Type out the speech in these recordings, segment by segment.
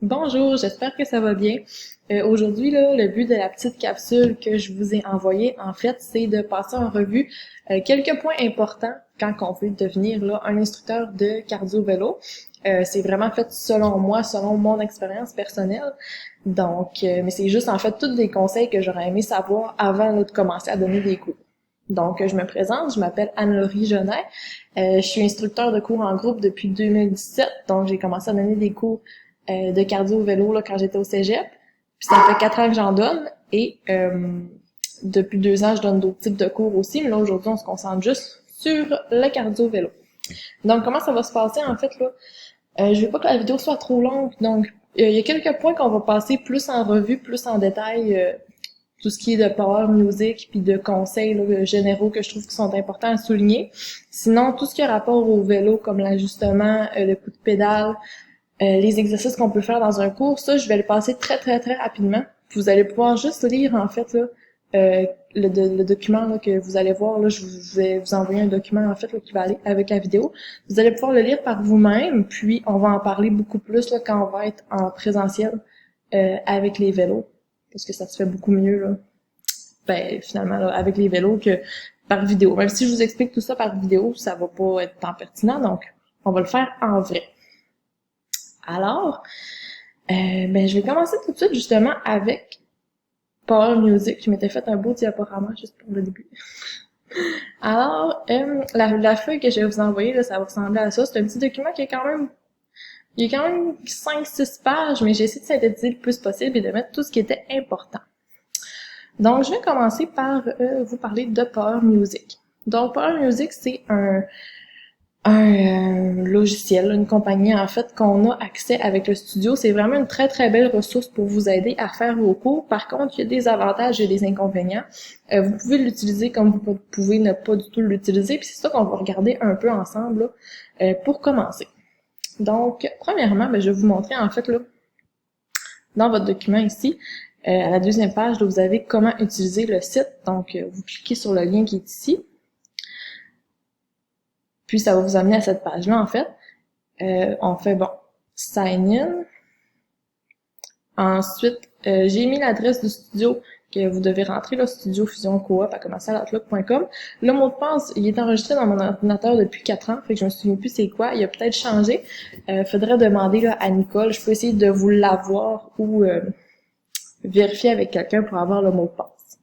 Bonjour, j'espère que ça va bien. Aujourd'hui, là, le but de la petite capsule que je vous ai envoyée, en fait, c'est de passer en revue quelques points importants quand on veut devenir là, un instructeur de cardio-vélo. C'est vraiment fait selon moi, selon mon expérience personnelle. Donc, mais c'est juste en fait tous des conseils que j'aurais aimé savoir avant là, de commencer à donner des cours. Donc, je me présente, je m'appelle Anne-Laurie Genet. Je suis instructeur de cours en groupe depuis 2017. Donc, j'ai commencé à donner des cours de cardio-vélo là, quand j'étais au cégep. Puis ça fait 4 ans que j'en donne. Et depuis 2 ans, je donne d'autres types de cours aussi. Mais là, aujourd'hui, on se concentre juste sur le cardio-vélo. Donc, comment ça va se passer, en fait, là? Je veux pas que la vidéo soit trop longue. Donc, il y a quelques points qu'on va passer plus en revue, plus en détail. Tout ce qui est de power music puis de conseils là, généraux que je trouve qui sont importants à souligner. Sinon, tout ce qui a rapport au vélo, comme l'ajustement, le coup de pédale, les exercices qu'on peut faire dans un cours, ça, je vais le passer très, très, très rapidement. Vous allez pouvoir juste lire, en fait, là, le document là, que vous allez voir. Là, je vais vous envoyer un document, en fait, là, qui va aller avec la vidéo. Vous allez pouvoir le lire par vous-même, puis on va en parler beaucoup plus là, quand on va être en présentiel avec les vélos, parce que ça se fait beaucoup mieux, là, finalement, là, avec les vélos que par vidéo. Même si je vous explique tout ça par vidéo, ça va pas être tant pertinent, donc on va le faire en vrai. Alors, je vais commencer tout de suite justement avec Power Music. Je m'étais fait un beau diaporama juste pour le début. Alors, la feuille que je vais vous envoyer, là, ça va ressembler à ça. C'est un petit document qui est il y a quand même 5-6 pages, mais j'ai essayé de synthétiser le plus possible et de mettre tout ce qui était important. Donc, je vais commencer par vous parler de Power Music. Donc, Power Music, c'est un logiciel, une compagnie en fait qu'on a accès avec le studio. C'est vraiment une très très belle ressource pour vous aider à faire vos cours. Par contre, il y a des avantages et des inconvénients. Vous pouvez l'utiliser comme vous pouvez ne pas du tout l'utiliser. Puis c'est ça qu'on va regarder un peu ensemble là, pour commencer. Donc, premièrement, je vais vous montrer en fait là dans votre document ici. À la deuxième page, là, vous avez comment utiliser le site. Donc, vous cliquez sur le lien qui est ici. Puis, ça va vous amener à cette page-là, en fait. On fait, sign in. Ensuite, j'ai mis l'adresse du studio que vous devez rentrer, là, Studio Fusion Coop à commercial@outlook.com. Le mot de passe, il est enregistré dans mon ordinateur depuis 4 ans, fait que je me souviens plus c'est quoi. Il a peut-être changé. Faudrait demander là, à Nicole. Je peux essayer de vous l'avoir ou vérifier avec quelqu'un pour avoir le mot de passe.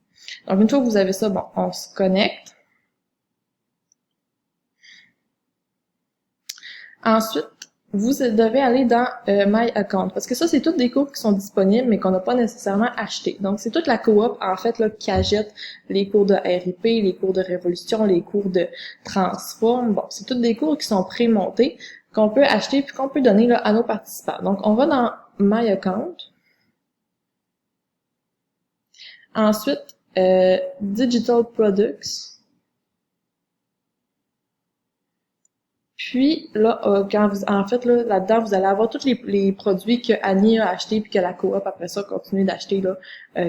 Donc, une fois que vous avez ça, on se connecte. Ensuite, vous devez aller dans My Account, parce que ça, c'est tous des cours qui sont disponibles, mais qu'on n'a pas nécessairement acheté. Donc, c'est toute la coop, en fait, là, qui achète les cours de RIP, les cours de Révolution, les cours de Transform. Bon, c'est tous des cours qui sont pré-montés, qu'on peut acheter puis qu'on peut donner là, à nos participants. Donc, on va dans My Account. Ensuite, Digital Products. Puis là, quand vous, en fait, là-dedans, vous allez avoir tous les produits que Annie a achetés puis que la coop après ça continue d'acheter là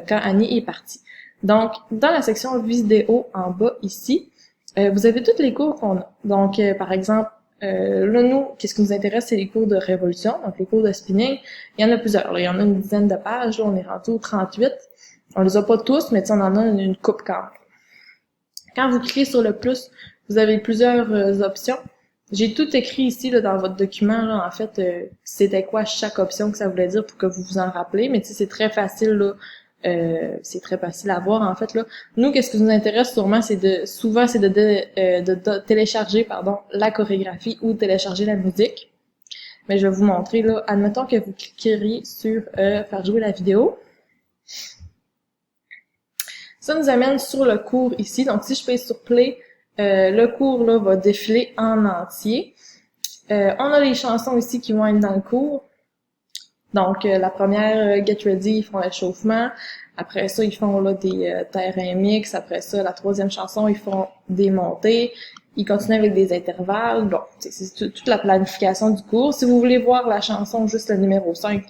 quand Annie est partie. Donc, dans la section vidéo en bas ici, vous avez tous les cours qu'on a. Donc, par exemple, là, nous, qu'est-ce qui nous intéresse, c'est les cours de révolution, donc les cours de spinning. Il y en a plusieurs. Là. Il y en a une dizaine de pages. Là, on est rendu au 38. On les a pas tous, mais on en a une coupe quand même. Quand vous cliquez sur le plus, vous avez plusieurs options. J'ai tout écrit ici là, dans votre document, là, en fait, c'était quoi chaque option que ça voulait dire pour que vous vous en rappelez, mais tu sais, c'est très facile, là, c'est très facile à voir, en fait, là. Nous, qu'est-ce qui nous intéresse sûrement, c'est de télécharger, la chorégraphie ou télécharger la musique. Mais je vais vous montrer, là, admettons que vous cliqueriez sur faire jouer la vidéo. Ça nous amène sur le cours ici, donc si je fais sur play, le cours là va défiler en entier. On a les chansons ici qui vont être dans le cours. Donc la première, Get Ready, ils font l'échauffement. Après ça, ils font là des terrains mix. Après ça, la troisième chanson, ils font des montées. Ils continuent avec des intervalles. Bon, c'est toute la planification du cours. Si vous voulez voir la chanson, juste le numéro 5,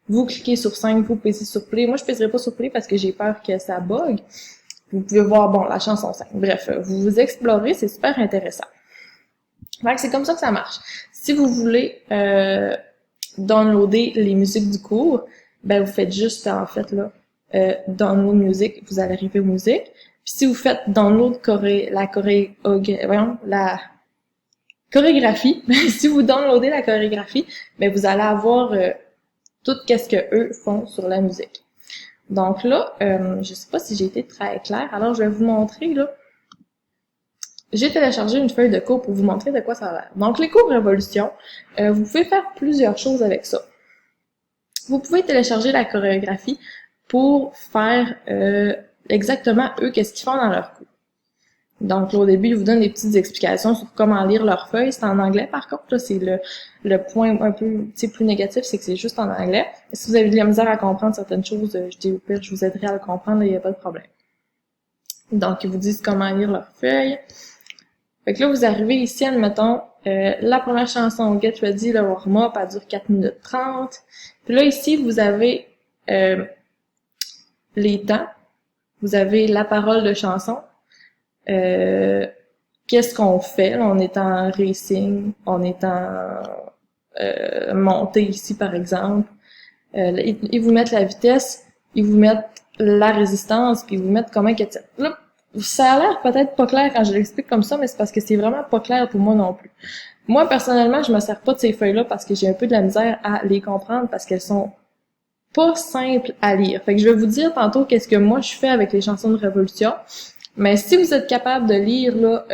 vous cliquez sur 5, vous pèsez sur play. Moi, je pèserai pas sur play parce que j'ai peur que ça bug. Vous pouvez voir, la chanson 5. Bref, vous vous explorez, c'est super intéressant. Donc, c'est comme ça que ça marche. Si vous voulez downloader les musiques du cours, ben vous faites juste en fait là download music, vous allez arriver aux musiques. Puis si vous faites download la chorégraphie, si vous downloadez la chorégraphie, ben vous allez avoir tout qu'est-ce que eux font sur la musique. Donc là, je sais pas si j'ai été très claire, alors je vais vous montrer là. J'ai téléchargé une feuille de cours pour vous montrer de quoi ça a l'air. Donc les cours Révolution, vous pouvez faire plusieurs choses avec ça. Vous pouvez télécharger la chorégraphie pour faire exactement eux qu'est-ce qu'ils font dans leur cours. Donc là, au début, ils vous donnent des petites explications sur comment lire leur feuille. C'est en anglais, par contre. Là, c'est le point un peu plus négatif, c'est que c'est juste en anglais. Si vous avez de la misère à comprendre certaines choses, je vous aiderai à le comprendre, il n'y a pas de problème. Donc, ils vous disent comment lire leur feuille. Fait que là, vous arrivez ici, admettons, la première chanson, Get Ready, le warm-up, elle dure 4 minutes 30. Puis là, ici, vous avez les temps. Vous avez la parole de chanson. Qu'est-ce qu'on fait? Là, on est en racing, on est en montée ici, par exemple. Ils vous mettent la vitesse, ils vous mettent la résistance, puis ils vous mettent comment que... Là, ça a l'air peut-être pas clair quand je l'explique comme ça, mais c'est parce que c'est vraiment pas clair pour moi non plus. Moi, personnellement, je me sers pas de ces feuilles-là parce que j'ai un peu de la misère à les comprendre parce qu'elles sont pas simples à lire. Fait que je vais vous dire tantôt qu'est-ce que moi je fais avec les chansons de Révolution. Mais si vous êtes capable de lire là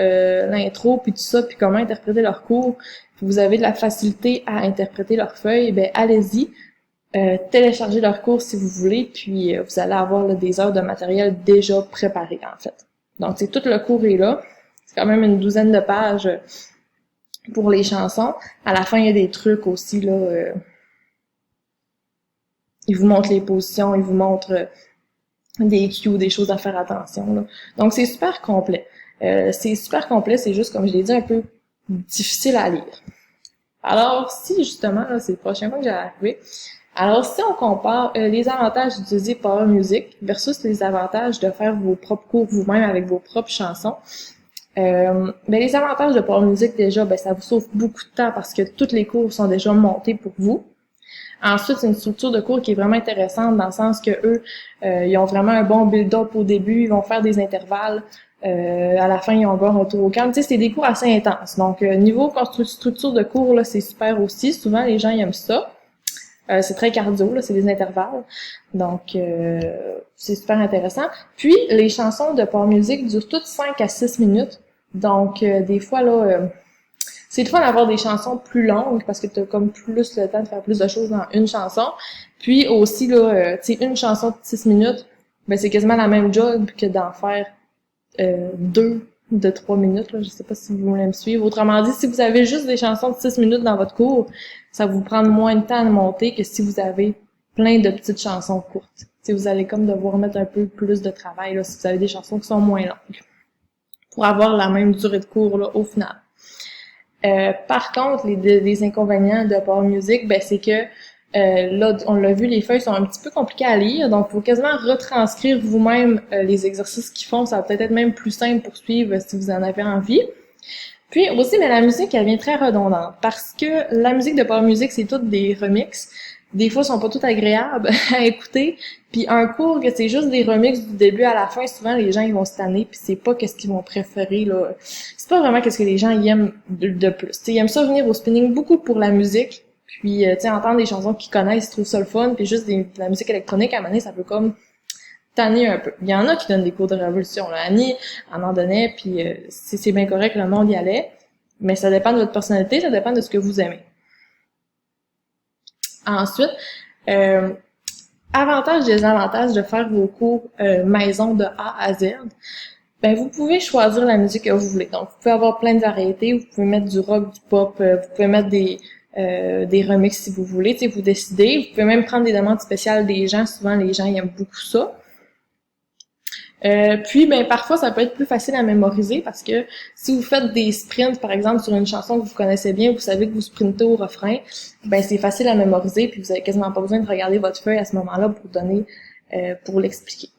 l'intro puis tout ça, puis comment interpréter leur cours, puis vous avez de la facilité à interpréter leurs feuilles, ben allez-y. Téléchargez leur cours si vous voulez, puis vous allez avoir là, des heures de matériel déjà préparé en fait. Donc c'est tout le cours est là. C'est quand même une douzaine de pages pour les chansons. À la fin, il y a des trucs aussi là. Ils vous montrent les positions, ils vous montrent des cues, des choses à faire attention. Là. Donc c'est super complet. C'est juste, comme je l'ai dit, un peu difficile à lire. Alors, si justement, là, c'est le prochain point que j'allais arriver. Alors, si on compare les avantages d'utiliser Power Music versus les avantages de faire vos propres cours vous-même avec vos propres chansons, ben les avantages de Power Music, déjà, ben ça vous sauve beaucoup de temps parce que tous les cours sont déjà montés pour vous. Ensuite, c'est une structure de cours qui est vraiment intéressante dans le sens que eux, ils ont vraiment un bon build-up au début, ils vont faire des intervalles. À la fin, ils ont un bon retour au calme. Tu sais, c'est des cours assez intenses. Donc, niveau structure de cours, là, c'est super aussi. Souvent, les gens ils aiment ça. C'est très cardio, là, c'est des intervalles. Donc, c'est super intéressant. Puis, les chansons de Power Music durent toutes 5 à 6 minutes. Donc, des fois, là, c'est le fun d'avoir des chansons plus longues parce que tu as comme plus le temps de faire plus de choses dans une chanson. Puis aussi, là, tu sais, une chanson de 6 minutes, ben c'est quasiment la même job que d'en faire 2 de 3 minutes. Là. Je sais pas si vous voulez me suivre. Autrement dit, si vous avez juste des chansons de 6 minutes dans votre cours, ça va vous prendre moins de temps à monter que si vous avez plein de petites chansons courtes. T'sais, vous allez comme devoir mettre un peu plus de travail là, si vous avez des chansons qui sont moins longues pour avoir la même durée de cours là, au final. Par contre, les inconvénients de Power Music, ben c'est que là, on l'a vu, les feuilles sont un petit peu compliquées à lire, donc il faut quasiment retranscrire vous-même les exercices qu'ils font. Ça va peut-être être même plus simple pour suivre si vous en avez envie. Puis aussi, mais la musique, elle devient très redondante parce que la musique de Power Music, c'est toutes des remixes. Des fois, elles sont pas toutes agréables à écouter. Puis un cours que c'est juste des remixes du début à la fin, souvent les gens ils vont se tanner, puis c'est pas qu'est-ce qu'ils vont préférer là. C'est pas vraiment qu'est-ce que les gens y aiment de plus. T'sais, ils aiment ça venir au spinning beaucoup pour la musique, puis entendre des chansons qu'ils connaissent, ils trouvent ça le fun, puis juste de la musique électronique à un moment donné, ça peut comme tanner un peu. Il y en a qui donnent des cours de révolution. Là. Annie en donnait, puis c'est bien correct, le monde y allait, mais ça dépend de votre personnalité, ça dépend de ce que vous aimez. Ensuite, avantages et désavantages de faire vos cours maison de A à Z. Ben, vous pouvez choisir la musique que vous voulez. Donc, vous pouvez avoir plein de variétés. Vous pouvez mettre du rock, du pop. Vous pouvez mettre des remixes si vous voulez. Tu sais, vous décidez. Vous pouvez même prendre des demandes spéciales des gens. Souvent, les gens ils aiment beaucoup ça. Puis, ben parfois, ça peut être plus facile à mémoriser parce que si vous faites des sprints, par exemple, sur une chanson que vous connaissez bien, vous savez que vous sprintez au refrain, ben c'est facile à mémoriser, puis vous avez quasiment pas besoin de regarder votre feuille à ce moment-là pour l'expliquer.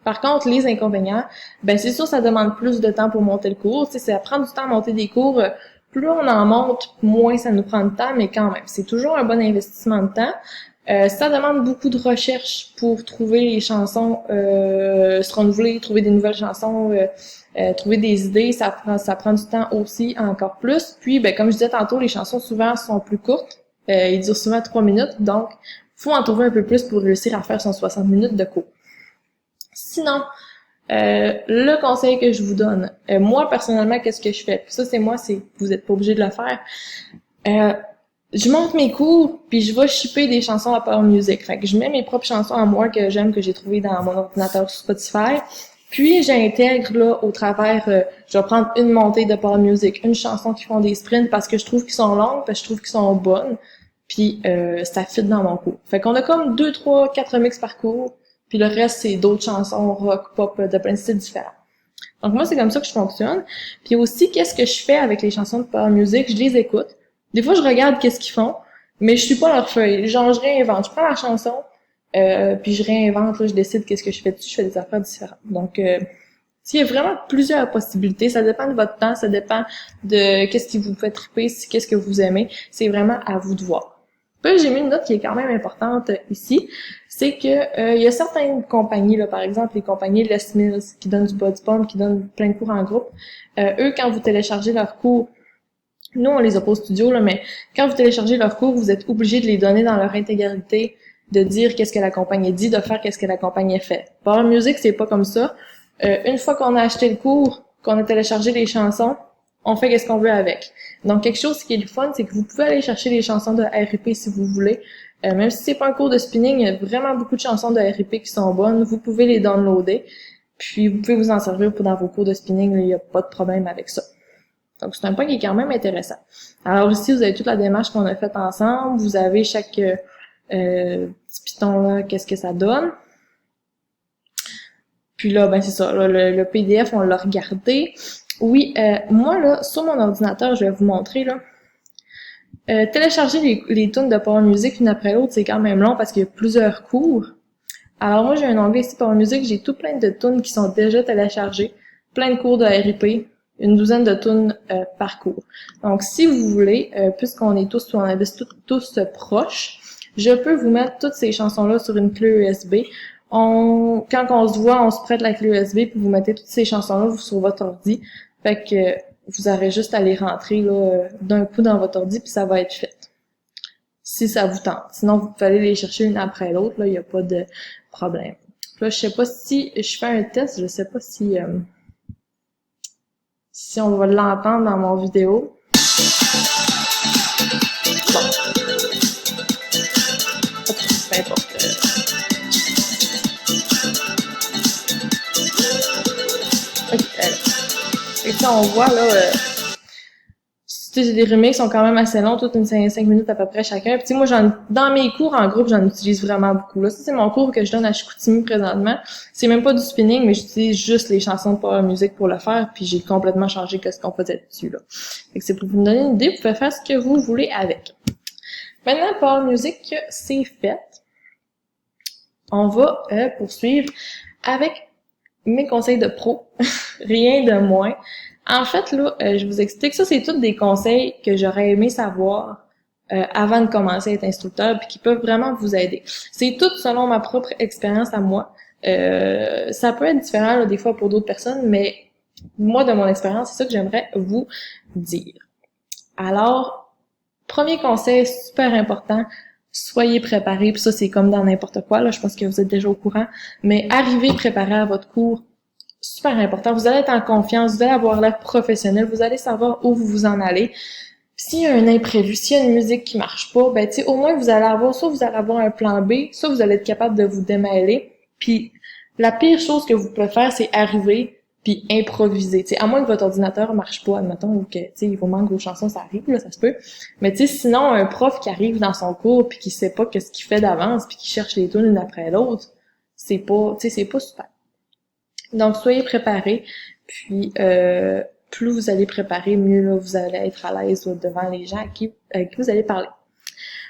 Par contre, les inconvénients, ben c'est sûr, ça demande plus de temps pour monter le cours. Tu sais, ça prend du temps à monter des cours. plus on en monte, moins ça nous prend de temps, mais quand même, c'est toujours un bon investissement de temps. Ça demande beaucoup de recherche pour trouver les chansons, se renouveler, trouver des nouvelles chansons, trouver des idées, ça prend du temps aussi encore plus. Puis, ben, comme je disais tantôt, les chansons souvent sont plus courtes, ils durent souvent 3 minutes, donc faut en trouver un peu plus pour réussir à faire son 60 minutes de cours. Sinon, le conseil que je vous donne, moi personnellement, qu'est-ce que je fais? Puis ça, c'est moi, vous êtes pas obligé de le faire. Je monte mes cours, puis je vais shipper des chansons à Power Music. Fait que je mets mes propres chansons à moi que j'aime, que j'ai trouvées dans mon ordinateur sur Spotify. Puis j'intègre là au travers, je vais prendre une montée de Power Music, une chanson qui font des sprints parce que je trouve qu'ils sont longues, parce que je trouve qu'ils sont bonnes. Puis ça fit dans mon cours. Fait qu'on a comme 2, 3, 4 mix par cours. Puis le reste, c'est d'autres chansons rock, pop, de plein de styles différents. Donc moi, c'est comme ça que je fonctionne. Puis aussi, qu'est-ce que je fais avec les chansons de Power Music? Je les écoute. Des fois, je regarde qu'est-ce qu'ils font, mais je suis pas leur feuille. Genre, je réinvente. Je prends la chanson, puis je réinvente, là, je décide qu'est-ce que je fais dessus, je fais des affaires différentes. Donc, il y a vraiment plusieurs possibilités. Ça dépend de votre temps, ça dépend de qu'est-ce qui vous fait triper, qu'est-ce que vous aimez. C'est vraiment à vous de voir. Puis j'ai mis une note qui est quand même importante ici, c'est que il y a certaines compagnies, là, par exemple les compagnies Les Mills, qui donnent du body pump, qui donnent plein de cours en groupe. Eux, quand vous téléchargez leurs cours, nous on les a pas au studio, là, mais quand vous téléchargez leurs cours, vous êtes obligé de les donner dans leur intégralité, de dire qu'est-ce que la compagnie dit, de faire qu'est-ce que la compagnie fait. Power Music, c'est pas comme ça. Une fois qu'on a acheté le cours, qu'on a téléchargé les chansons, on fait qu'est-ce qu'on veut avec. Donc, quelque chose qui est le fun, c'est que vous pouvez aller chercher les chansons de R&B si vous voulez. Même si c'est pas un cours de spinning, il y a vraiment beaucoup de chansons de R&B qui sont bonnes. Vous pouvez les downloader. Puis, vous pouvez vous en servir pour dans vos cours de spinning. Il n'y a pas de problème avec ça. Donc, c'est un point qui est quand même intéressant. Alors ici, vous avez toute la démarche qu'on a faite ensemble. Vous avez chaque petit piton là, qu'est-ce que ça donne. Puis là, ben c'est ça. Là, le PDF, on l'a regardé. Oui, moi, là, sur mon ordinateur, je vais vous montrer, là. Télécharger les tunes de Power Music une après l'autre, c'est quand même long parce qu'il y a plusieurs cours. Alors moi, j'ai un onglet ici Power Music, j'ai tout plein de tunes qui sont déjà téléchargées, plein de cours de R&B, une douzaine de tunes par cours. Donc, si vous voulez, puisqu'on est on habite tous proches, je peux vous mettre toutes ces chansons-là sur une clé USB. Quand on se voit, on se prête la clé USB, puis vous mettez toutes ces chansons-là sur votre ordi. Fait que vous aurez juste à les rentrer là d'un coup dans votre ordi, puis ça va être fait. Si ça vous tente. Sinon, vous pouvez aller les chercher une après l'autre, là, il n'y a pas de problème. Là, je sais pas si je fais un test, je sais pas si on va l'entendre dans mon vidéo. Bon. Peu importe. Et ça, on voit, là, les remixes sont quand même assez longs, toutes une 5 minutes à peu près chacun. Puis, tu sais, moi, dans mes cours en groupe, j'en utilise vraiment beaucoup, là. Ça, c'est mon cours que je donne à Chicoutimi présentement. C'est même pas du spinning, mais j'utilise juste les chansons de Power Music pour le faire, puis j'ai complètement changé ce qu'on faisait dessus, là. Fait que c'est pour vous donner une idée, vous pouvez faire ce que vous voulez avec. Maintenant, Power Music, c'est fait. On va poursuivre avec mes conseils de pro. Rien de moins. En fait, là, je vous explique, ça, c'est tous des conseils que j'aurais aimé savoir avant de commencer à être instructeur, puis qui peuvent vraiment vous aider. C'est tout selon ma propre expérience à moi. Ça peut être différent là, des fois pour d'autres personnes, mais moi, de mon expérience, c'est ça que j'aimerais vous dire. Alors, premier conseil super important, soyez préparés, puis ça, c'est comme dans n'importe quoi, là, je pense que vous êtes déjà au courant, mais arrivez préparé à votre cours, super important. Vous allez être en confiance, vous allez avoir l'air professionnel, vous allez savoir où vous en allez. S'il y a un imprévu, s'il y a une musique qui marche pas, ben tu sais, au moins vous allez avoir, soit vous allez avoir un plan B, soit vous allez être capable de vous démêler. Puis la pire chose que vous pouvez faire, c'est arriver puis improviser. Tu sais, à moins que votre ordinateur marche pas, admettons, ou que tu sais, il vous manque vos chansons, ça arrive, là, ça se peut. Mais tu sais, sinon, un prof qui arrive dans son cours puis qui sait pas qu'est-ce qu'il fait d'avance puis qui cherche les tunes une après l'autre, c'est pas, tu sais, c'est pas super. Donc, soyez préparés, puis plus vous allez préparer, mieux là, vous allez être à l'aise devant les gens avec qui vous allez parler.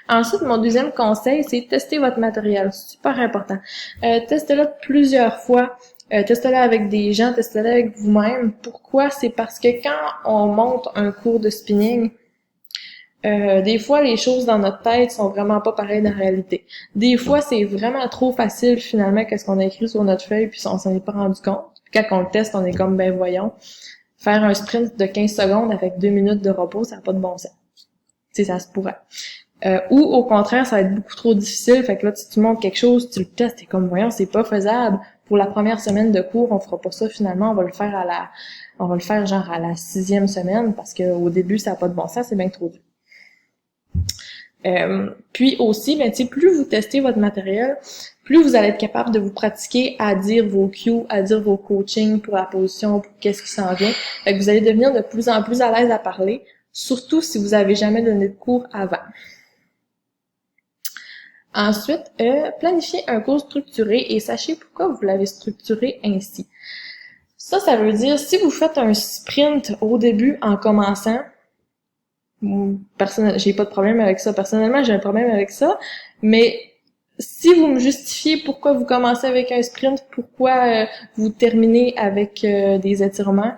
Ensuite, mon deuxième conseil, c'est tester votre matériel. Super important. Testez-le plusieurs fois. Testez-le avec des gens, testez-le avec vous-même. Pourquoi? C'est parce que quand on monte un cours de spinning, des fois, les choses dans notre tête sont vraiment pas pareilles dans la réalité. Des fois, c'est vraiment trop facile, finalement, qu'est-ce qu'on a écrit sur notre feuille, puis on s'en est pas rendu compte. Puis quand on le teste, on est comme, ben voyons, faire un sprint de 15 secondes avec 2 minutes de repos, ça n'a pas de bon sens. Tu sais, ça se pourrait. Ou au contraire, ça va être beaucoup trop difficile, fait que là, si tu montres quelque chose, tu le testes, t'es comme, voyons, c'est pas faisable. Pour la première semaine de cours, on fera pas ça, finalement, on va le faire genre à la 6e semaine, parce que au début, ça n'a pas de bon sens, c'est bien trop dur. Puis aussi, ben, tu sais, plus vous testez votre matériel, plus vous allez être capable de vous pratiquer à dire vos cues, à dire vos coachings pour la position, pour qu'est-ce qui s'en vient. Fait que vous allez devenir de plus en plus à l'aise à parler, surtout si vous avez jamais donné de cours avant. Ensuite, planifiez un cours structuré et sachez pourquoi vous l'avez structuré ainsi. Ça veut dire, si vous faites un sprint au début en commençant, j'ai pas de problème avec ça. Personnellement, j'ai un problème avec ça. Mais si vous me justifiez pourquoi vous commencez avec un sprint, pourquoi vous terminez avec des étirements,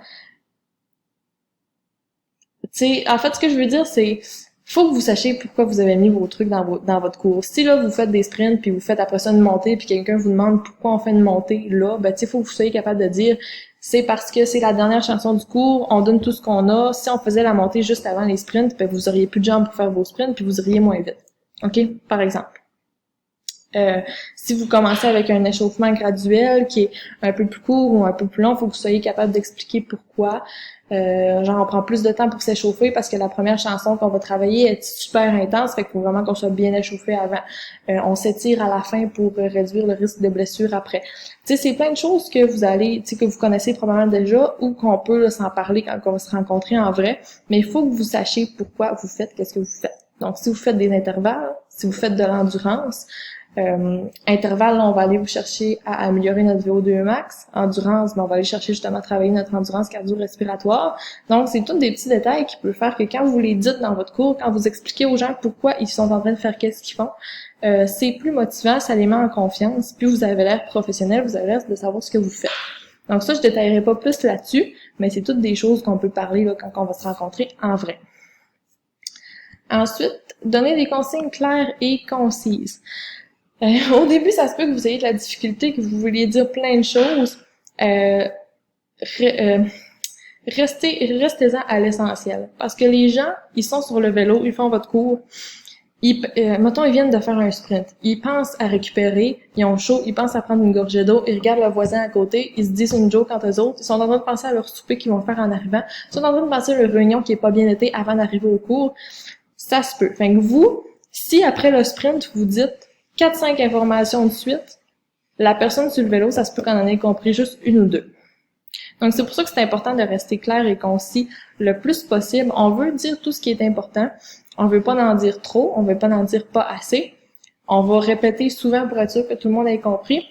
tu sais, en fait, ce que je veux dire, c'est faut que vous sachiez pourquoi vous avez mis vos trucs dans votre cours. Si là, vous faites des sprints, puis vous faites après ça une montée, puis quelqu'un vous demande pourquoi on fait une montée là, ben tu sais, faut que vous soyez capable de dire c'est parce que c'est la dernière chanson du cours, on donne tout ce qu'on a. Si on faisait la montée juste avant les sprints, ben vous auriez plus de jambes pour faire vos sprints, puis vous iriez moins vite. OK? Par exemple. Si vous commencez avec un échauffement graduel qui est un peu plus court ou un peu plus long, il faut que vous soyez capable d'expliquer pourquoi. Genre, on prend plus de temps pour s'échauffer parce que la première chanson qu'on va travailler est super intense, fait qu'il faut vraiment qu'on soit bien échauffé avant. On s'étire à la fin pour réduire le risque de blessure après. Tu sais, c'est plein de choses que vous allez, tu sais, que vous connaissez probablement déjà ou qu'on peut s'en parler quand on va se rencontrer en vrai, mais il faut que vous sachiez pourquoi vous faites qu'est-ce que vous faites. Donc, si vous faites des intervalles, si vous faites de l'endurance, intervalle, là, on va aller vous chercher à améliorer notre VO2 max. Endurance, ben, on va aller chercher justement à travailler notre endurance cardio-respiratoire. Donc, c'est tous des petits détails qui peuvent faire que quand vous les dites dans votre cours, quand vous expliquez aux gens pourquoi ils sont en train de faire qu'est-ce qu'ils font, c'est plus motivant, ça les met en confiance. Plus vous avez l'air professionnel, vous avez l'air de savoir ce que vous faites. Donc ça, je détaillerai pas plus là-dessus, mais c'est toutes des choses qu'on peut parler là, quand on va se rencontrer en vrai. Ensuite, donner des consignes claires et concises. Au début, ça se peut que vous ayez de la difficulté, que vous vouliez dire plein de choses. Restez-en à l'essentiel. Parce que les gens, ils sont sur le vélo, ils font votre cours. Mettons, ils viennent de faire un sprint. Ils pensent à récupérer, ils ont chaud, ils pensent à prendre une gorgée d'eau, ils regardent leur voisin à côté, ils se disent une joke entre eux autres, ils sont en train de penser à leur souper qu'ils vont faire en arrivant, ils sont en train de penser à leur réunion qui est pas bien été avant d'arriver au cours. Ça se peut. Fait que vous, si après le sprint, vous dites 4-5 informations de suite, la personne sur le vélo, ça se peut qu'on en ait compris juste une ou deux. Donc, c'est pour ça que c'est important de rester clair et concis le plus possible. On veut dire tout ce qui est important. On veut pas en dire trop. On veut pas en dire pas assez. On va répéter souvent pour être sûr que tout le monde ait compris.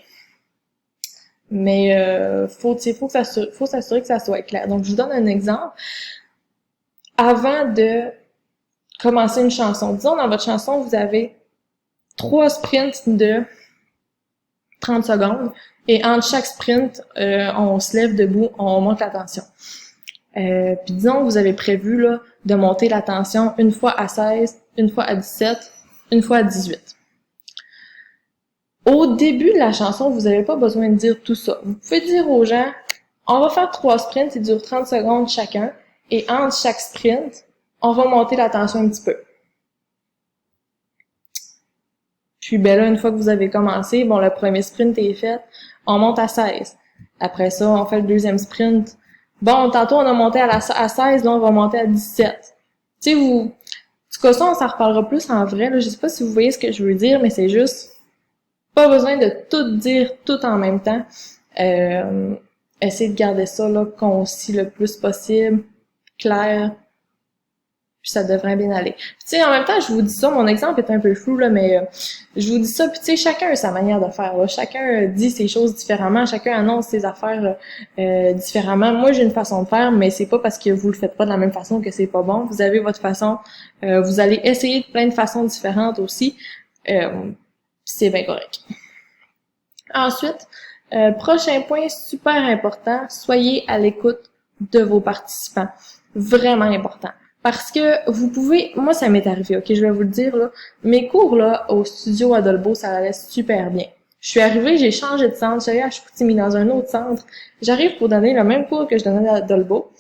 Mais faut s'assurer que ça soit clair. Donc, je vous donne un exemple. Avant de commencer une chanson, disons dans votre chanson, vous avez 3 sprints de 30 secondes et entre chaque sprint, on se lève debout, on monte la tension. Puis disons que vous avez prévu là de monter la tension une fois à 16, une fois à 17, une fois à 18. Au début de la chanson, vous n'avez pas besoin de dire tout ça. Vous pouvez dire aux gens, on va faire 3 sprints, ils durent 30 secondes chacun, et entre chaque sprint, on va monter la tension un petit peu. Puis ben là, une fois que vous avez commencé, bon, le premier sprint est fait, on monte à 16. Après ça, on fait le deuxième sprint. Bon, tantôt on a monté à 16, là on va monter à 17. Tu sais, en tout cas ça, on s'en reparlera plus en vrai, là. Je sais pas si vous voyez ce que je veux dire, mais c'est juste pas besoin de tout dire tout en même temps. Essayez de garder ça là concis le plus possible, clair. Puis ça devrait bien aller. Puis tu sais, en même temps, je vous dis ça, mon exemple est un peu flou, là, mais je vous dis ça, puis tu sais, chacun a sa manière de faire, là. Chacun dit ses choses différemment, chacun annonce ses affaires différemment. Moi, j'ai une façon de faire, mais c'est pas parce que vous le faites pas de la même façon que c'est pas bon. Vous avez votre façon, vous allez essayer de plein de façons différentes aussi. C'est bien correct. Ensuite, Prochain point super important, soyez à l'écoute de vos participants. Vraiment important. Parce que vous pouvez, moi ça m'est arrivé, ok, je vais vous le dire là, mes cours là au studio à Dolbeau, ça allait super bien. Je suis arrivée, j'ai changé de centre, j'allais à Chicoutimi dans un autre centre. J'arrive pour donner le même cours que je donnais à Dolbeau.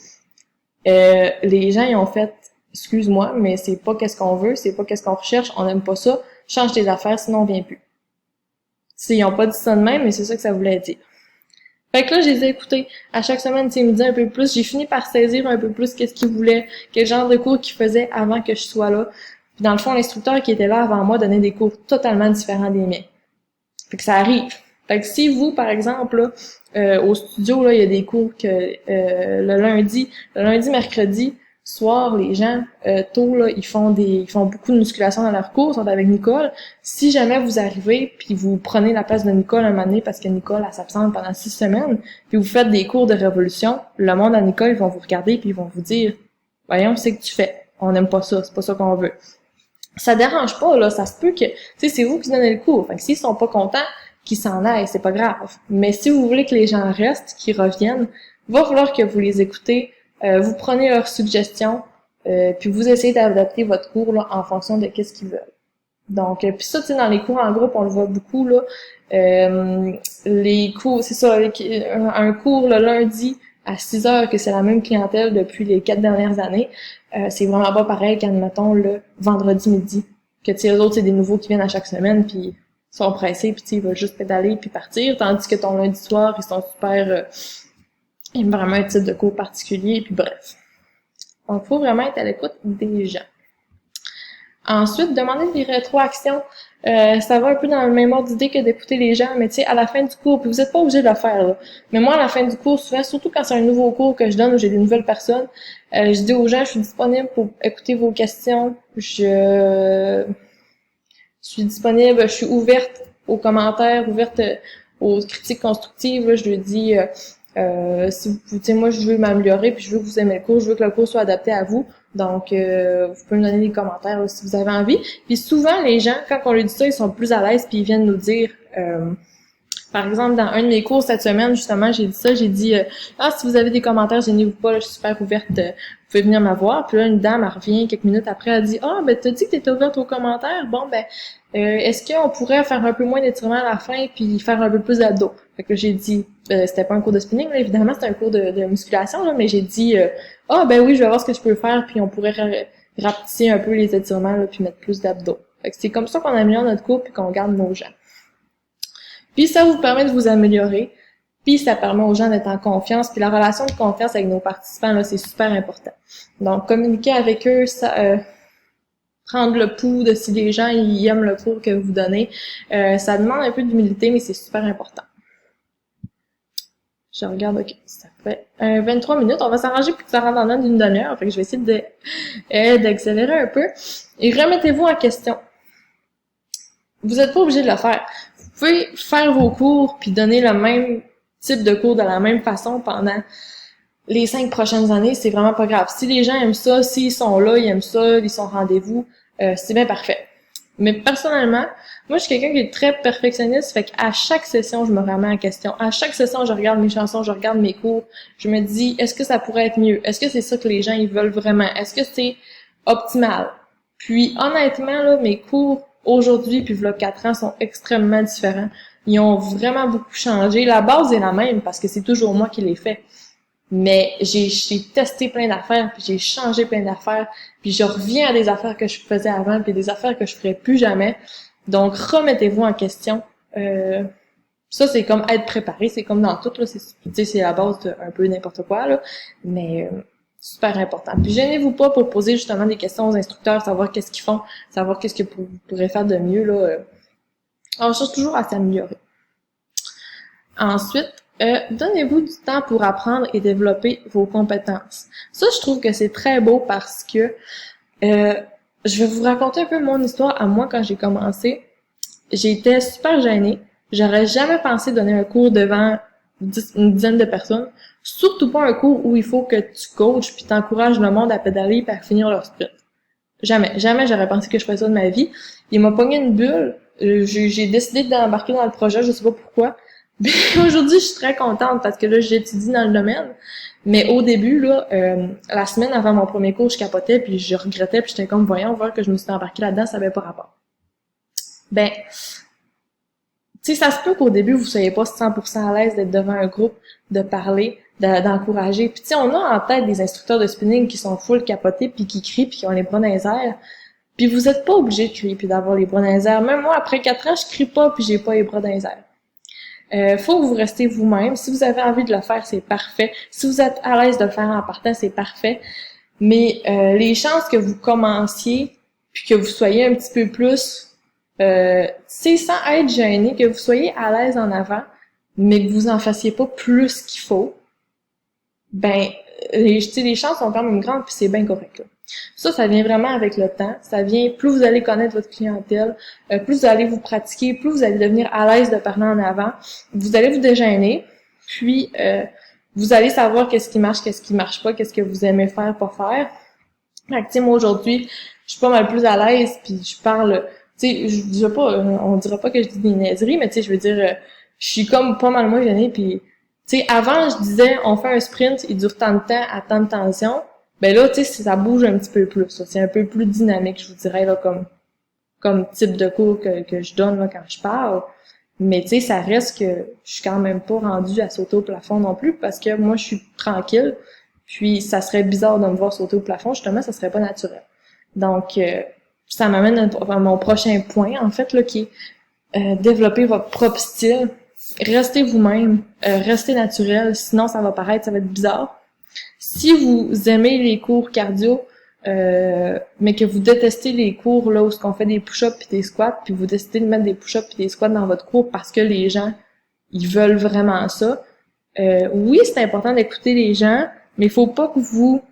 Les gens ils ont fait, excuse-moi, mais c'est pas qu'est-ce qu'on veut, c'est pas qu'est-ce qu'on recherche, on n'aime pas ça, change tes affaires sinon on vient plus. T'sais, ils ont pas dit ça de même, mais c'est ça que ça voulait dire. Fait que là, je les ai écoutés. À chaque semaine, ils me disaient un peu plus. J'ai fini par saisir un peu plus qu'est-ce qu'ils voulaient, quel genre de cours qu'ils faisaient avant que je sois là. Puis dans le fond, l'instructeur qui était là avant moi donnait des cours totalement différents des miens. Fait que ça arrive. Fait que si vous, par exemple, là, au studio, là, il y a des cours que le lundi, mercredi, soir, les gens, tôt, là, ils font beaucoup de musculation dans leur cours, ils sont avec Nicole. Si jamais vous arrivez, puis vous prenez la place de Nicole un moment donné, parce que Nicole, elle s'absente pendant 6 semaines, puis vous faites des cours de révolution, le monde à Nicole, ils vont vous regarder, puis ils vont vous dire, voyons, c'est que tu fais. On n'aime pas ça, c'est pas ça qu'on veut. Ça dérange pas, là, ça se peut que, tu sais, c'est vous qui donnez le cours. Fait que s'ils sont pas contents, qu'ils s'en aillent, c'est pas grave. Mais si vous voulez que les gens restent, qu'ils reviennent, il va falloir que vous les écoutez, vous prenez leurs suggestions, puis vous essayez d'adapter votre cours là en fonction de qu'est-ce qu'ils veulent. Donc, puis ça, tu sais, dans les cours en groupe, on le voit beaucoup là. Les cours, c'est ça, un cours le lundi à 6 heures, que c'est la même clientèle depuis les 4 dernières années, c'est vraiment pas pareil qu'admettons le vendredi midi. Que tu sais, les autres, c'est des nouveaux qui viennent à chaque semaine, puis sont pressés, puis tu sais, ils veulent juste pédaler puis partir, tandis que ton lundi soir, ils sont super... ils ont vraiment un type de cours particulier, puis bref. Donc, il faut vraiment être à l'écoute des gens. Ensuite, demander des rétroactions. Ça va un peu dans le même ordre d'idée que d'écouter les gens, mais tu sais, à la fin du cours, puis vous n'êtes pas obligé de le faire, là. Mais moi, à la fin du cours, souvent, surtout quand c'est un nouveau cours que je donne où j'ai des nouvelles personnes, je dis aux gens, je suis disponible pour écouter vos questions. Je suis disponible, je suis ouverte aux commentaires, ouverte aux critiques constructives. Là, je lui dis, si vous, tu sais, moi, je veux m'améliorer, puis je veux que vous aimez le cours, je veux que le cours soit adapté à vous. Donc, vous pouvez me donner des commentaires là, si vous avez envie. Puis souvent, les gens, quand on leur dit ça, ils sont plus à l'aise, puis ils viennent nous dire... par exemple, dans un de mes cours cette semaine, justement, j'ai dit ça, j'ai dit si vous avez des commentaires, gênez-vous pas, là, je suis super ouverte, vous pouvez venir me voir. Puis là, une dame, elle revient quelques minutes après, elle dit ben t'as dit que t'étais ouverte aux commentaires, bon ben est-ce qu'on pourrait faire un peu moins d'étirement à la fin puis faire un peu plus d'abdos? Fait que j'ai dit c'était pas un cours de spinning, là, évidemment, c'était un cours de musculation, là, mais j'ai dit ben oui, je vais voir ce que je peux faire, puis on pourrait rapetisser un peu les étirements là, puis mettre plus d'abdos. Fait que c'est comme ça qu'on améliore notre cours puis qu'on garde nos gens. Puis ça vous permet de vous améliorer, puis ça permet aux gens d'être en confiance, puis la relation de confiance avec nos participants, là, c'est super important. Donc, communiquer avec eux, ça, prendre le pouls de si les gens ils aiment le cours que vous donnez, ça demande un peu d'humilité, mais c'est super important. Je regarde, ok, ça fait 23 minutes, on va s'arranger pour que ça rentre en d'une demi-heure, fait que je vais essayer d'accélérer un peu. Et remettez-vous en question. Vous n'êtes pas obligé de le faire. Vous pouvez faire vos cours puis donner le même type de cours de la même façon pendant les 5 prochaines années, c'est vraiment pas grave. Si les gens aiment ça, s'ils sont là, ils aiment ça, ils sont au rendez-vous, c'est bien parfait. Mais personnellement, moi je suis quelqu'un qui est très perfectionniste, fait qu'à chaque session, je me remets en question. À chaque session, je regarde mes chansons, je regarde mes cours, je me dis, est-ce que ça pourrait être mieux? Est-ce que c'est ça que les gens ils veulent vraiment? Est-ce que c'est optimal? Puis honnêtement, là, mes cours aujourd'hui, puis voilà 4 ans, sont extrêmement différents. Ils ont vraiment beaucoup changé. La base est la même, parce que c'est toujours moi qui l'ai fait. Mais j'ai testé plein d'affaires, puis j'ai changé plein d'affaires, puis je reviens à des affaires que je faisais avant, puis des affaires que je ferais plus jamais. Donc, remettez-vous en question. Ça, c'est comme être préparé, c'est comme dans tout, là. C'est la base de un peu n'importe quoi, là. Mais... super important. Puis gênez-vous pas pour poser justement des questions aux instructeurs, savoir qu'est-ce qu'ils font, savoir qu'est-ce que vous pourrez faire de mieux, là. On cherche toujours à s'améliorer. Ensuite, donnez-vous du temps pour apprendre et développer vos compétences. Ça, je trouve que c'est très beau parce que je vais vous raconter un peu mon histoire à moi quand j'ai commencé. J'étais super gênée. J'aurais jamais pensé donner un cours devant une dizaine de personnes. Surtout pas un cours où il faut que tu coaches puis t'encourages le monde à pédaler puis à finir leur sprint. Jamais j'aurais pensé que je ferais ça de ma vie. Il m'a pogné une bulle. J'ai décidé d'embarquer dans le projet, je sais pas pourquoi. Aujourd'hui, je suis très contente parce que là, j'étudie dans le domaine. Mais au début, là, la semaine avant mon premier cours, je capotais, puis je regrettais, puis j'étais comme, voyons, voir que je me suis embarquée là-dedans, ça avait pas rapport. Ben, tu sais, ça se peut qu'au début, vous soyez pas 100% à l'aise d'être devant un groupe, de parler, d'encourager. Puis tu sais, on a en tête des instructeurs de spinning qui sont full capotés, puis qui crient, puis qui ont les bras dans les airs. Puis vous êtes pas obligé de crier puis d'avoir les bras dans les airs. Même moi, après 4 ans, je crie pas, puis j'ai pas les bras dans les airs. Faut que vous restez vous-même. Si vous avez envie de le faire, c'est parfait. Si vous êtes à l'aise de le faire en partant, c'est parfait. Mais les chances que vous commenciez, puis que vous soyez un petit peu plus, c'est sans être gêné, que vous soyez à l'aise en avant, mais que vous en fassiez pas plus qu'il faut, ben, les chances sont quand même grandes, puis c'est bien correct, là. Ça vient vraiment avec le temps. Ça vient, plus vous allez connaître votre clientèle, plus vous allez vous pratiquer, plus vous allez devenir à l'aise de parler en avant. Vous allez vous dégêner, puis vous allez savoir qu'est-ce qui marche pas, qu'est-ce que vous aimez faire, pas faire. Fait que, tu sais, moi, aujourd'hui, je suis pas mal plus à l'aise, puis je parle, tu sais, je dirais pas, on dira pas que je dis des niaiseries, mais tu sais, je veux dire, je suis comme pas mal moins gênée, puis tu sais, avant, je disais, on fait un sprint, il dure tant de temps à tant de tension. Ben là, tu sais, ça bouge un petit peu plus. C'est un peu plus dynamique, je vous dirais, là, comme type de cours que je donne là, quand je parle. Mais tu sais, ça reste que je suis quand même pas rendue à sauter au plafond non plus, parce que moi, je suis tranquille. Puis ça serait bizarre de me voir sauter au plafond, justement, ça serait pas naturel. Donc, ça m'amène à mon prochain point, en fait, là, qui est développer votre propre style. Restez vous-même, restez naturel, sinon ça va paraître, ça va être bizarre. Si vous aimez les cours cardio, mais que vous détestez les cours là où on fait des push-ups puis des squats, puis vous décidez de mettre des push-ups puis des squats dans votre cours parce que les gens, ils veulent vraiment ça, oui, c'est important d'écouter les gens, mais il faut pas que vous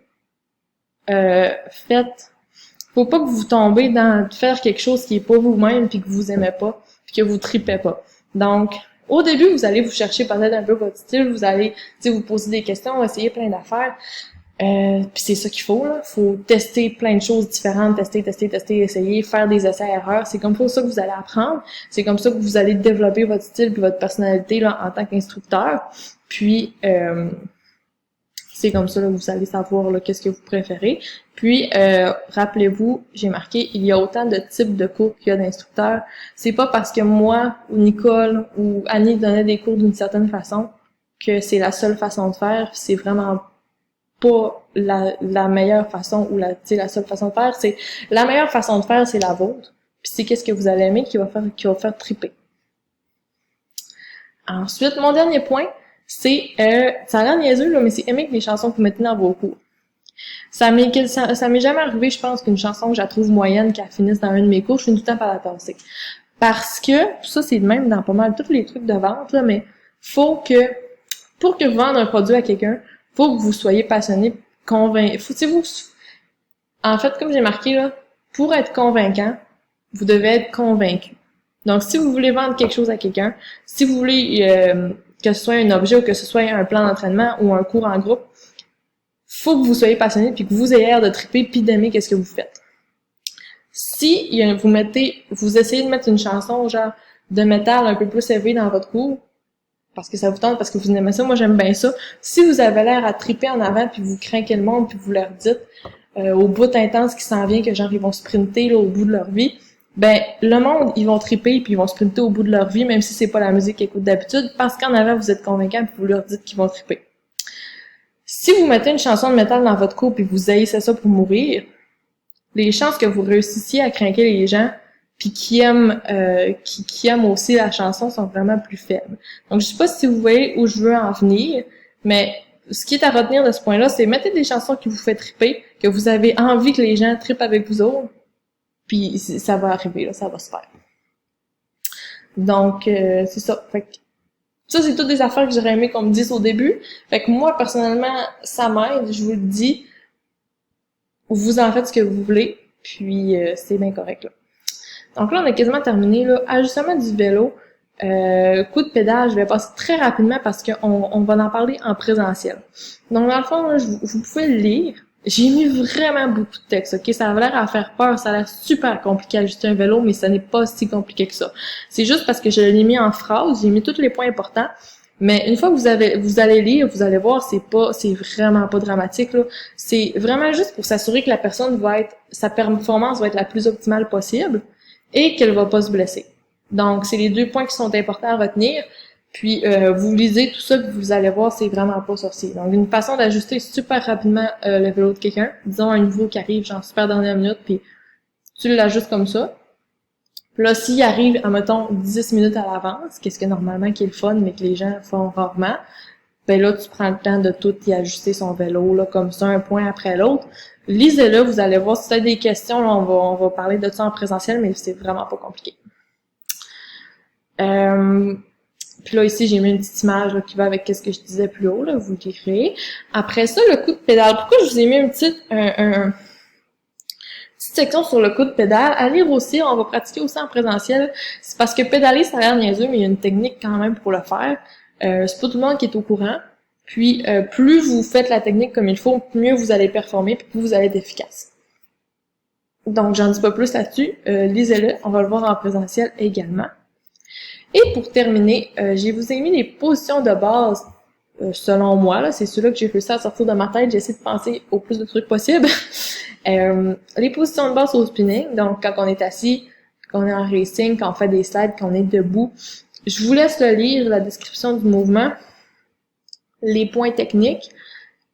faut pas que vous tombez dans faire quelque chose qui est pas vous-même puis que vous aimez pas puis que vous tripez pas. Donc, au début, vous allez vous chercher peut-être un peu votre style, vous allez, vous poser des questions, essayer plein d'affaires. Puis c'est ça qu'il faut, là. Faut tester plein de choses différentes, tester, essayer, faire des essais-erreurs. C'est comme ça que vous allez apprendre. C'est comme ça que vous allez développer votre style puis votre personnalité là en tant qu'instructeur. Puis c'est comme ça là, que vous allez savoir là, qu'est-ce que vous préférez. Puis, rappelez-vous, j'ai marqué, il y a autant de types de cours qu'il y a d'instructeurs. C'est pas parce que moi, ou Nicole, ou Annie donnaient des cours d'une certaine façon que c'est la seule façon de faire. C'est vraiment pas la meilleure façon ou la seule façon de faire. C'est la meilleure façon de faire, c'est la vôtre. Puis c'est qu'est-ce que vous allez aimer qui va faire triper. Ensuite, mon dernier point, c'est, ça a l'air niaiseux, là, mais c'est aimer les chansons que vous mettez dans vos cours. Ça m'est jamais arrivé, je pense, qu'une chanson que je la trouve moyenne, qu'elle finisse dans un de mes cours, je finis tout le temps par la tasser. Parce que, ça c'est de même dans pas mal tous les trucs de vente, là, mais pour que vous vendez un produit à quelqu'un, faut que vous soyez passionné, convaincu. En fait, comme j'ai marqué, là, pour être convaincant, vous devez être convaincu. Donc, si vous voulez vendre quelque chose à quelqu'un, si vous voulez que ce soit un objet ou que ce soit un plan d'entraînement ou un cours en groupe, faut que vous soyez passionné puis que vous ayez l'air de triper puis d'aimer qu'est-ce que vous faites. Si vous essayez de mettre une chanson genre de métal un peu plus élevé dans votre cours, parce que ça vous tente, parce que vous aimez ça, moi j'aime bien ça. Si vous avez l'air à triper en avant puis vous craquez le monde puis vous leur dites au bout intense qui s'en vient que genre ils vont sprinter là, au bout de leur vie, ben le monde ils vont triper puis ils vont sprinter au bout de leur vie même si c'est pas la musique qu'ils écoutent d'habitude parce qu'en avant vous êtes convaincant puis vous leur dites qu'ils vont triper. Si vous mettez une chanson de métal dans votre cours puis vous haïssez ça pour mourir, les chances que vous réussissiez à craquer les gens puis qui aiment aussi la chanson sont vraiment plus faibles. Donc je sais pas si vous voyez où je veux en venir, mais ce qui est à retenir de ce point-là, c'est mettez des chansons qui vous font triper, que vous avez envie que les gens trippent avec vous autres, puis ça va arriver, là, ça va se faire. Donc c'est ça. Fait que ça, c'est toutes des affaires que j'aurais aimé qu'on me dise au début. Fait que moi, personnellement, ça m'aide, je vous le dis. Vous en faites ce que vous voulez, puis c'est bien correct, là. Donc là, on a quasiment terminé, là. Ajustement du vélo, coup de pédale, je vais passer très rapidement parce qu'on va en parler en présentiel. Donc, dans le fond, là, vous pouvez le lire. J'ai mis vraiment beaucoup de texte, ok? Ça a l'air à faire peur, ça a l'air super compliqué à ajuster un vélo, mais ça n'est pas si compliqué que ça. C'est juste parce que je l'ai mis en phrase, j'ai mis tous les points importants, mais une fois que vous allez lire, vous allez voir, c'est vraiment pas dramatique, là. C'est vraiment juste pour s'assurer que la personne sa performance va être la plus optimale possible et qu'elle va pas se blesser. Donc, c'est les 2 points qui sont importants à retenir. Puis, vous lisez tout ça, puis vous allez voir, c'est vraiment pas sorcier. Donc, une façon d'ajuster super rapidement le vélo de quelqu'un. Disons, un nouveau qui arrive, genre, super dernière minute, puis tu l'ajustes comme ça. Puis là, s'il arrive, admettons, 10 minutes à l'avance, qu'est-ce que normalement qui est le fun, mais que les gens font rarement, ben là, tu prends le temps de tout y ajuster son vélo, là, comme ça, un point après l'autre. Lisez-le, vous allez voir si vous avez des questions, là, on va parler de ça en présentiel, mais c'est vraiment pas compliqué. Puis là, ici, j'ai mis une petite image là, qui va avec ce que je disais plus haut, là, vous l'écrirez. Après ça, le coup de pédale. Pourquoi je vous ai mis une petite section sur le coup de pédale? À lire aussi, on va pratiquer aussi en présentiel. C'est parce que pédaler, ça a l'air niaiseux, mais il y a une technique quand même pour le faire. C'est pas tout le monde qui est au courant. Puis, plus vous faites la technique comme il faut, mieux vous allez performer, puis plus vous allez être efficace. Donc, j'en dis pas plus là-dessus. Lisez-le, on va le voir en présentiel également. Et pour terminer, je vous ai mis les positions de base, selon moi, là, c'est ceux-là que j'ai réussi à sortir de ma tête, j'essaie de penser au plus de trucs possibles. Les positions de base au spinning, donc quand on est assis, quand on est en racing, quand on fait des slides, quand on est debout. Je vous laisse le lire, la description du mouvement, les points techniques,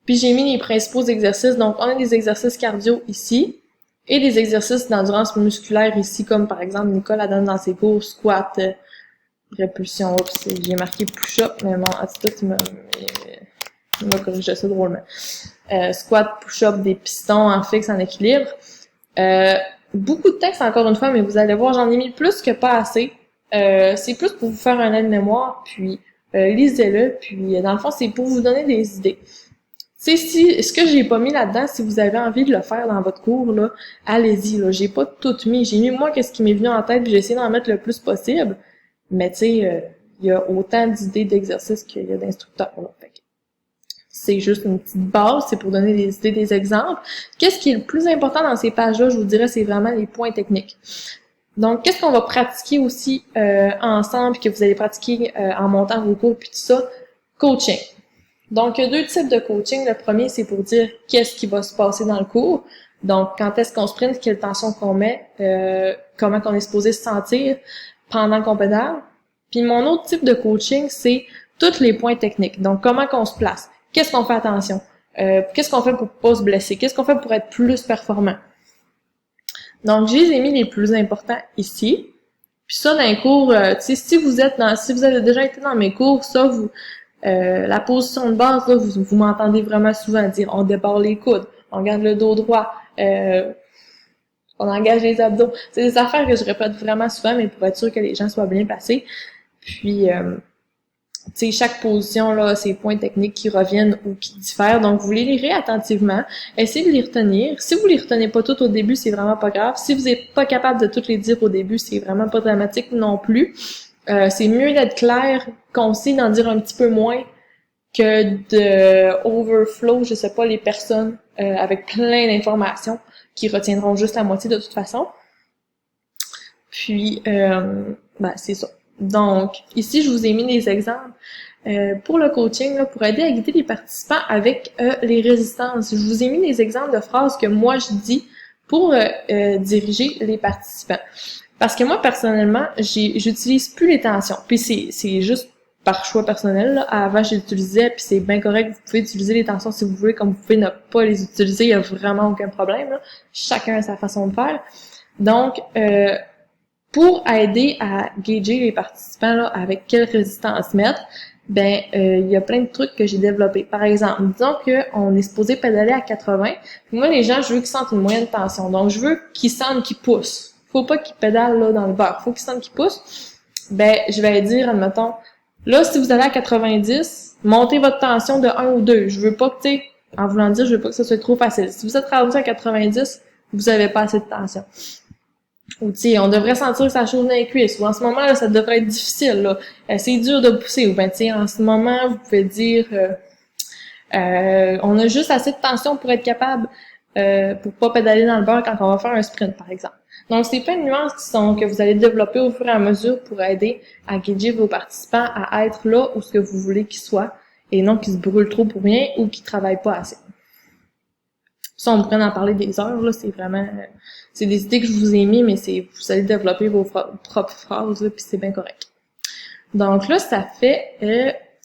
puis j'ai mis les principaux exercices. Donc, on a des exercices cardio ici, et des exercices d'endurance musculaire ici, comme par exemple Nicole la donne dans ses cours, squat, répulsion, oups, j'ai marqué push-up, mais mon attitude, il m'a corrigé ça drôlement. Squat, push-up, des pistons en fixe, en équilibre. Beaucoup de texte, encore une fois, mais vous allez voir, j'en ai mis plus que pas assez. C'est plus pour vous faire un aide-mémoire, puis lisez-le, puis dans le fond, c'est pour vous donner des idées. Tu sais, ce que j'ai pas mis là-dedans, si vous avez envie de le faire dans votre cours, là, allez-y, là. J'ai pas tout mis. J'ai mis, moi, qu'est-ce qui m'est venu en tête, puis j'ai essayé d'en mettre le plus possible. Mais tu sais, il y a autant d'idées d'exercices qu'il y a d'instructeurs. C'est juste une petite base, c'est pour donner des idées, des exemples. Qu'est-ce qui est le plus important dans ces pages-là, je vous dirais, c'est vraiment les points techniques. Donc, qu'est-ce qu'on va pratiquer aussi ensemble, que vous allez pratiquer en montant vos cours, puis tout ça? Coaching. Donc, il y a 2 types de coaching. Le premier, c'est pour dire qu'est-ce qui va se passer dans le cours. Donc, quand est-ce qu'on sprint, quelle tension qu'on met, comment qu'on est supposé se sentir pendant qu'on pédale. Puis mon autre type de coaching, c'est tous les points techniques. Donc, comment qu'on se place, qu'est-ce qu'on fait attention, qu'est-ce qu'on fait pour pas se blesser, qu'est-ce qu'on fait pour être plus performant. Donc, je les ai mis les plus importants ici. Puis ça, dans les cours, tu sais, si vous avez déjà été dans mes cours, ça, la position de base, là, vous m'entendez vraiment souvent dire, on débarre les coudes, on garde le dos droit, on engage les abdos. C'est des affaires que je répète vraiment souvent, mais pour être sûr que les gens soient bien placés. Puis, tu sais, chaque position, là, ces points techniques qui reviennent ou qui diffèrent. Donc, vous les lirez attentivement. Essayez de les retenir. Si vous les retenez pas toutes au début, c'est vraiment pas grave. Si vous n'êtes pas capable de toutes les dire au début, c'est vraiment pas dramatique non plus. C'est mieux d'être clair, concis, d'en dire un petit peu moins que de overflow, je sais pas, les personnes avec plein d'informations qui retiendront juste la moitié de toute façon. Puis, c'est ça. Donc, ici, je vous ai mis des exemples pour le coaching, là, pour aider à guider les participants avec les résistances. Je vous ai mis des exemples de phrases que moi, je dis pour diriger les participants. Parce que moi, personnellement, j'utilise plus les tensions. Puis c'est juste par choix personnel, là. Avant, j'utilisais, puis c'est bien correct, vous pouvez utiliser les tensions si vous voulez, comme vous pouvez ne pas les utiliser, il y a vraiment aucun problème, là. Chacun a sa façon de faire. Donc, pour aider à gager les participants, là, avec quelle résistance mettre, il y a plein de trucs que j'ai développés. Par exemple, disons qu'on est supposé pédaler à 80, puis moi, les gens, je veux qu'ils sentent une moyenne tension. Donc, je veux qu'ils sentent qu'ils poussent. Faut pas qu'ils pédalent, là, dans le beurre. Faut qu'ils sentent qu'ils poussent. Je vais dire, admettons, là, si vous allez à 90, montez votre tension de 1 ou 2. Je veux pas que, tu sais, en voulant dire, je veux pas que ça soit trop facile. Si vous êtes rendu à 90, vous avez pas assez de tension. Ou, tu sais, on devrait sentir que ça chauffe dans les cuisses. Ou en ce moment, là, ça devrait être difficile, là. C'est dur de pousser. Ou, tu sais, en ce moment, vous pouvez dire, On a juste assez de tension pour être capable pour pas pédaler dans le beurre quand on va faire un sprint, par exemple. Donc, c'est plein de nuances que vous allez développer au fur et à mesure pour aider à guider vos participants à être là où ce que vous voulez qu'ils soient et non qu'ils se brûlent trop pour rien ou qu'ils travaillent pas assez. Ça, on pourrait en parler des heures, là, c'est vraiment... c'est des idées que je vous ai mis, mais vous allez développer vos propres phrases, là, puis c'est bien correct. Donc là, ça fait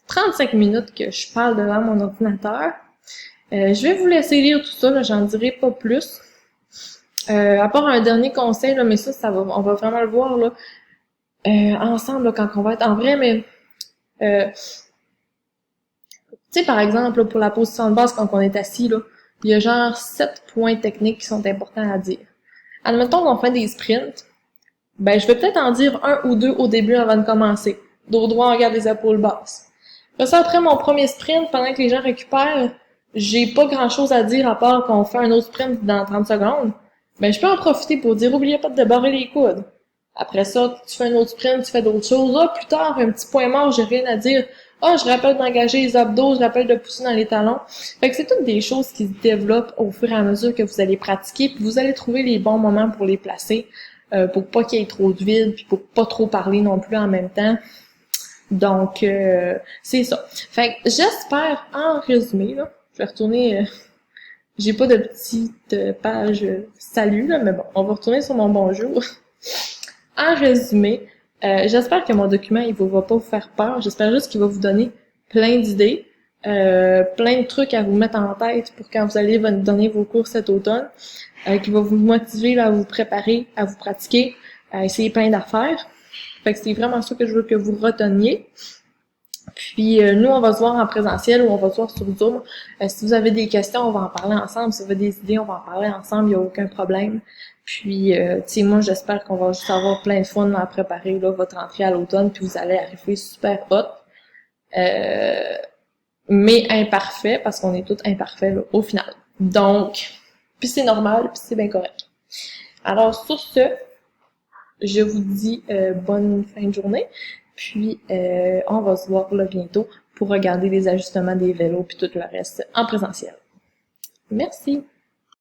35 minutes que je parle devant mon ordinateur. Je vais vous laisser lire tout ça, là, j'en dirai pas plus. À part un dernier conseil, là, mais ça va, on va vraiment le voir là, ensemble là, quand on va être en vrai, mais tu sais, par exemple, là, pour la position de base, quand on est assis, là, il y a genre 7 points techniques qui sont importants à dire. Admettons qu'on fait des sprints, ben je vais peut-être en dire un ou deux au début avant de commencer. Dos droit, on garde les épaules basses. Après mon premier sprint, pendant que les gens récupèrent, j'ai pas grand-chose à dire à part qu'on fait un autre sprint dans 30 secondes. Ben je peux en profiter pour dire, oubliez pas de débarrer les coudes. Après ça, tu fais un autre sprint, tu fais d'autres choses. Plus tard, un petit point mort, j'ai rien à dire. Je rappelle d'engager les abdos, je rappelle de pousser dans les talons. Fait que c'est toutes des choses qui se développent au fur et à mesure que vous allez pratiquer, puis vous allez trouver les bons moments pour les placer, pour pas qu'il y ait trop de vide, puis pour pas trop parler non plus en même temps. Donc, c'est ça. Fait que j'espère, en résumé, là, je vais retourner... j'ai pas de petite page salut, là, mais bon, on va retourner sur mon bonjour. En résumé, j'espère que mon document, il va pas vous faire peur. J'espère juste qu'il va vous donner plein d'idées, plein de trucs à vous mettre en tête pour quand vous allez donner vos cours cet automne, qui va vous motiver là, à vous préparer, à vous pratiquer, à essayer plein d'affaires. Fait que c'est vraiment ça que je veux que vous reteniez. Puis nous, on va se voir en présentiel ou on va se voir sur Zoom. Si vous avez des questions, on va en parler ensemble. Si vous avez des idées, on va en parler ensemble. Il n'y a aucun problème. Puis, tu sais, moi, j'espère qu'on va juste avoir plein de fun à préparer là, votre entrée à l'automne. Puis vous allez arriver super hot. Mais imparfait, parce qu'on est tous imparfaits là, au final. Donc, puis c'est normal, puis c'est bien correct. Alors, sur ce, je vous dis bonne fin de journée. Puis, on va se voir là bientôt pour regarder les ajustements des vélos puis tout le reste en présentiel. Merci!